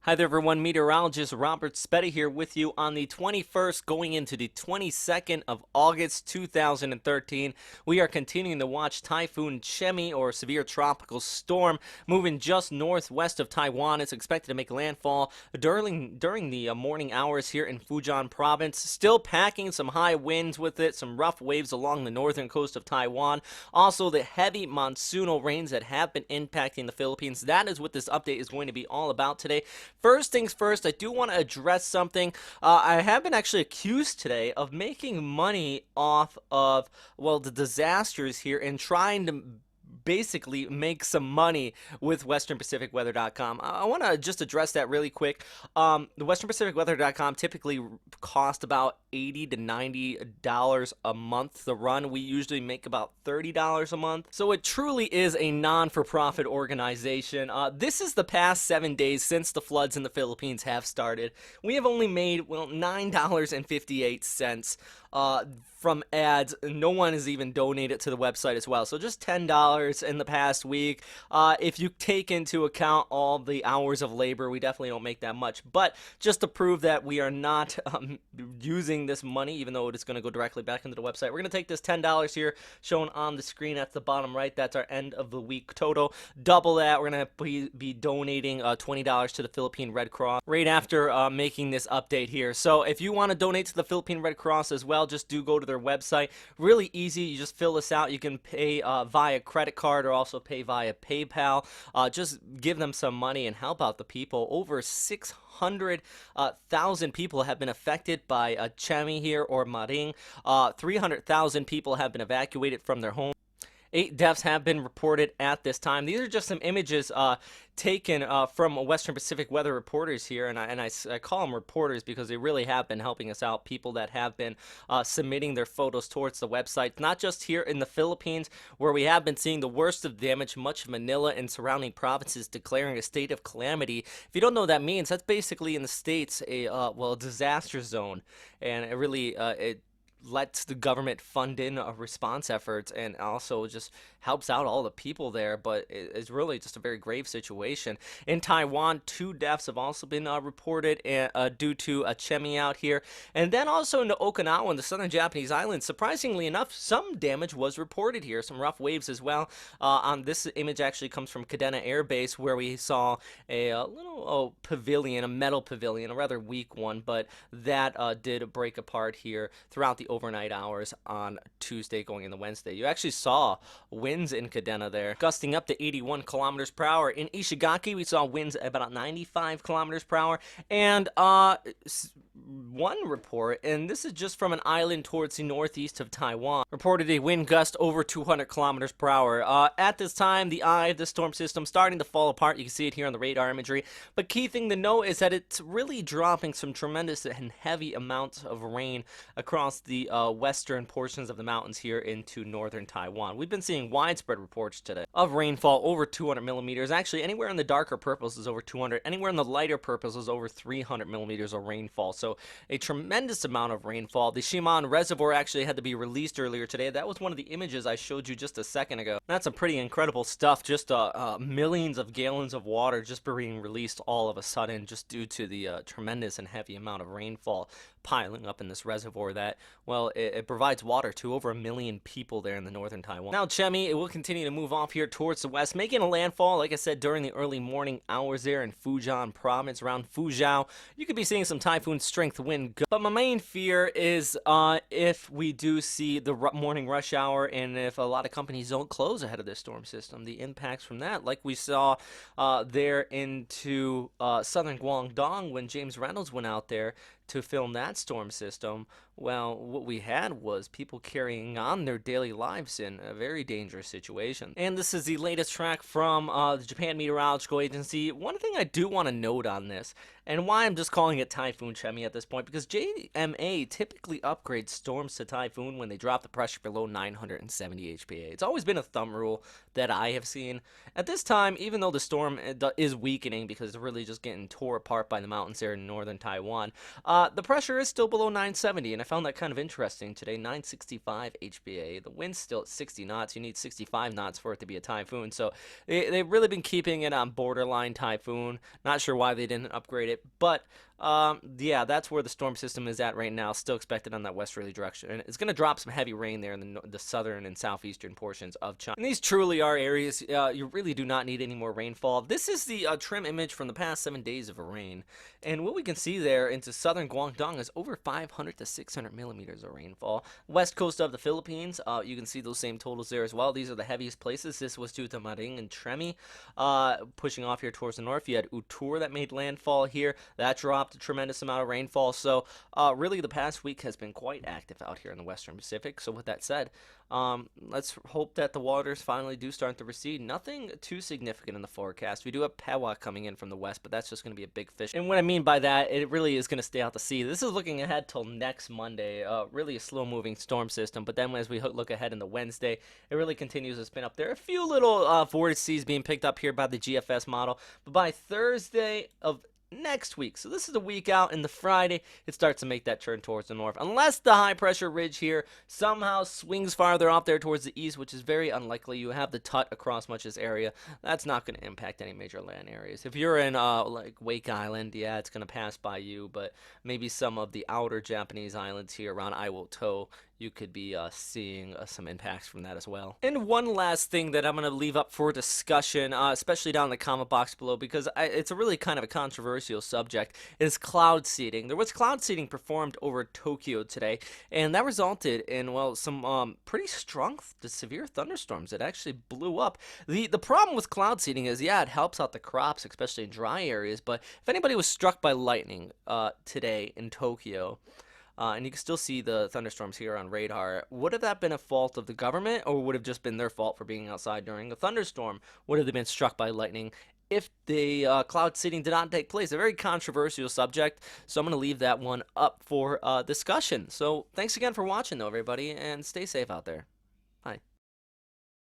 Hi there, everyone. Meteorologist Robert Spetta here with you on the 21st, going into the 22nd of August 2013. We are continuing to watch Typhoon Trami, or severe tropical storm, moving just northwest of Taiwan. It's expected to make landfall during the morning hours here in Fujian province. Still packing some high winds with it, some rough waves along the northern coast of Taiwan. Also, the heavy monsoonal rains that have been impacting the Philippines. That is what this update is going to be all about today. First things first, I do want to address something. I have been actually accused today of making money off of, well, the disasters here and trying to basically make some money with westernpacificweather.com. I want to just address that really quick. The westernpacificweather.com typically cost about $80 to $90 a month to run. We usually make about $30 a month. So it truly is a non-for-profit organization. This is the past 7 days since the floods in the Philippines have started. We have only made, well, $9.58 from ads. No one has even donated to the website as well. So just $10 in the past week. If you take into account all the hours of labor, we definitely don't make that much. But just to prove that we are not using this money, even though it is going to go directly back into the website, we're going to take this $10 here shown on the screen at the bottom right. That's our end of the week total. Double that. We're going to be donating $20 to the Philippine Red Cross right after making this update here. So if you want to donate to the Philippine Red Cross as well, just do go to their website. Really easy. You just fill this out. You can pay via credit card or also pay via PayPal. Just give them some money and help out the people. Over 600,000 people have been affected by Trami here, or Maring. 300,000 people have been evacuated from their homes. 8 deaths have been reported at this time. These are just some images taken from Western Pacific weather reporters here, and I call them reporters because they really have been helping us out. People that have been submitting their photos towards the website, not just here in the Philippines, where we have been seeing the worst of damage. Much of Manila and surrounding provinces declaring a state of calamity. If you don't know what that means, that's basically in the states a disaster zone, and it really it lets the government fund in response efforts and also just helps out all the people there, but it's really just a very grave situation. In Taiwan, 2 deaths have also been reported due to a Trami out here. And then also in Okinawa and the southern Japanese islands, surprisingly enough, some damage was reported here, some rough waves as well. This image actually comes from Kadena Air Base, where we saw a little pavilion, a metal pavilion, a rather weak one, but that did break apart here throughout the overnight hours on Tuesday going into Wednesday. You actually saw winds in Kadena there gusting up to 81 kilometers per hour. In Ishigaki, we saw winds at about 95 kilometers per hour. And one report, and this is just from an island towards the northeast of Taiwan, reported a wind gust over 200 kilometers per hour. At this time, the eye of the storm system starting to fall apart. You can see it here on the radar imagery. But key thing to note is that it's really dropping some tremendous and heavy amounts of rain across the western portions of the mountains here into northern Taiwan. We've been seeing widespread reports today of rainfall over 200 millimeters. Actually, anywhere in the darker purples is over 200. Anywhere in the lighter purples is over 300 millimeters of rainfall. So a tremendous amount of rainfall. The Shiman Reservoir actually had to be released earlier today. That was one of the images I showed you just a second ago. That's some pretty incredible stuff. Just millions of gallons of water just being released all of a sudden, just due to the tremendous and heavy amount of rainfall piling up in this reservoir that, well, it provides water to over 1 million people there in the northern Taiwan. Now, Trami, it will continue to move off here towards the west, making a landfall, like I said, during the early morning hours there in Fujian province, around Fuzhou. You could be seeing some typhoon strength wind. But my main fear is if we do see the morning rush hour, and if a lot of companies don't close ahead of this storm system, the impacts from that, like we saw there into southern Guangdong when James Reynolds went out there to film that storm system. Well, what we had was people carrying on their daily lives in a very dangerous situation. And this is the latest track from the Japan Meteorological Agency. One thing I do want to note on this, and why I'm just calling it Typhoon Trami at this point, because JMA typically upgrades storms to Typhoon when they drop the pressure below 970 HPA. It's always been a thumb rule that I have seen. At this time, even though the storm is weakening because it's really just getting tore apart by the mountains there in northern Taiwan, The pressure is still below 970, and I found that kind of interesting today. 965 HPA. The wind's still at 60 knots. You need 65 knots for it to be a typhoon. So they've really been keeping it on borderline typhoon. Not sure why they didn't upgrade it, but yeah, that's where the storm system is at right now. Still expected on that westerly direction, and it's going to drop some heavy rain there in the southern and southeastern portions of China. And these truly are areas you really do not need any more rainfall. This is the trim image from the past 7 days of rain, and what we can see there into southern Guangdong is over 500 to 600 millimeters of rainfall. West coast of the Philippines, you can see those same totals there as well. These are the heaviest places. This was due to Maring and Trami, pushing off here towards the north. You had Utur that made landfall here. That dropped a tremendous amount of rainfall. So really the past week has been quite active out here in the Western Pacific. So with that said, let's hope that the waters finally do start to recede. Nothing too significant in the forecast. We do have Pewa coming in from the west, but that's just going to be a big fish. And what I mean by that, it really is going to stay out to sea. This is looking ahead till next Monday. Really a slow-moving storm system. But then as we look ahead into Wednesday, it really continues to spin up there. A few little vortices being picked up here by the GFS model. But by Thursday of next week, so this is a week out, and the Friday it starts to make that turn towards the north, unless the high pressure ridge here somehow swings farther off there towards the east, which is very unlikely. You have the Tut across much of this area. That's not going to impact any major land areas. If you're in like Wake Island, yeah, it's going to pass by you, but maybe some of the outer Japanese islands here around Iwoto, you could be seeing some impacts from that as well. And one last thing that I'm going to leave up for discussion, especially down in the comment box below, because it's a really kind of a controversial subject, is cloud seeding. There was cloud seeding performed over Tokyo today, and that resulted in, well, some pretty strong to severe thunderstorms that actually blew up. The problem with cloud seeding is, yeah, it helps out the crops, especially in dry areas, but if anybody was struck by lightning today in Tokyo, and you can still see the thunderstorms here on radar, would have that been a fault of the government, or would have just been their fault for being outside during a thunderstorm? Would have they been struck by lightning if the cloud seeding did not take place? A very controversial subject, so I'm going to leave that one up for discussion. So thanks again for watching, though, everybody, and stay safe out there. Bye.